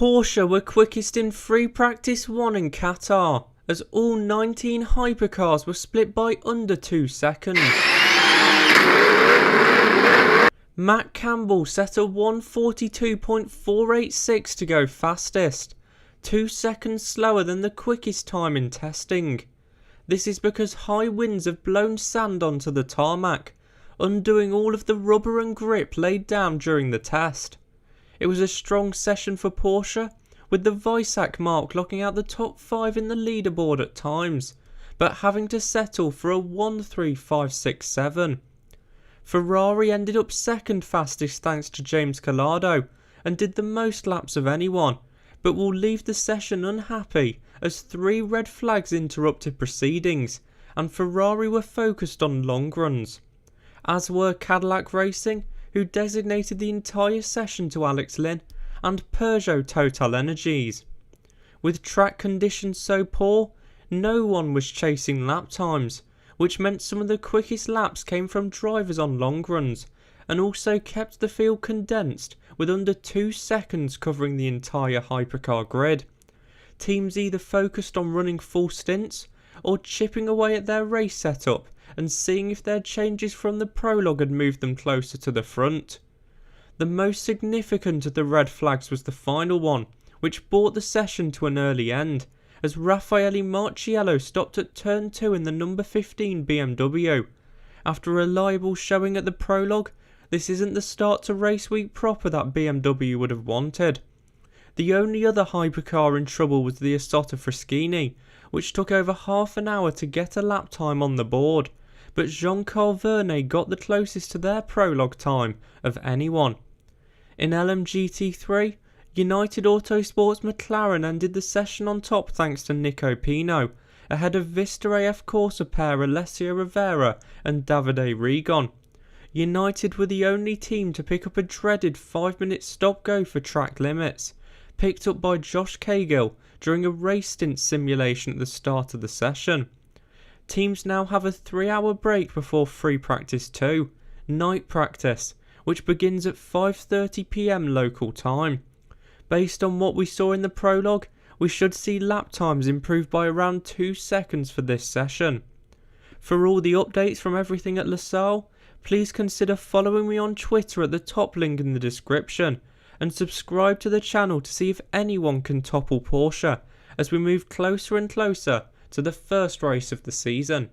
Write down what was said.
Porsche were quickest in free practice 1 in Qatar, as all 19 hypercars were split by under 2 seconds. Matt Campbell set a 1:42.486 to go fastest, 2 seconds slower than the quickest time in testing. This is because high winds have blown sand onto the tarmac, undoing all of the rubber and grip laid down during the test. It was a strong session for Porsche, with the WEC mark locking out the top 5 in the leaderboard at times, but having to settle for a 1:35.67. Ferrari ended up second fastest thanks to James Calado, and did the most laps of anyone, but will leave the session unhappy as 3 red flags interrupted proceedings, and Ferrari were focused on long runs. As were Cadillac Racing, who designated the entire session to Alex Lynn, and Peugeot Total Energies. With track conditions so poor, no one was chasing lap times, which meant some of the quickest laps came from drivers on long runs, and also kept the field condensed with under 2 seconds covering the entire hypercar grid. Teams either focused on running full stints, or chipping away at their race setup and seeing if their changes from the prologue had moved them closer to the front. The most significant of the red flags was the final one, which brought the session to an early end, as Raffaele Marciello stopped at turn 2 in the number 15 BMW. After a reliable showing at the prologue, this isn't the start to race week proper that BMW would have wanted. The only other hypercar in trouble was the Isotta Fraschini, which took over half an hour to get a lap time on the board, but Jean-Carl Vernet got the closest to their prologue time of anyone. In LMGT3, United Autosport's McLaren ended the session on top thanks to Nico Pino, ahead of Vista AF Corsa pair Alessio Rivera and Davide Rigon. United were the only team to pick up a dreaded 5-minute stop-go for track limits, picked up by Josh Cahill during a race stint simulation at the start of the session. Teams now have a 3-hour break before free practice 2, night practice, which begins at 5:30 PM local time. Based on what we saw in the prologue, we should see lap times improve by around 2 seconds for this session. For all the updates from everything at Losail, please consider following me on Twitter at the top link in the description, and subscribe to the channel to see if anyone can topple Porsche as we move closer and closer to the first race of the season.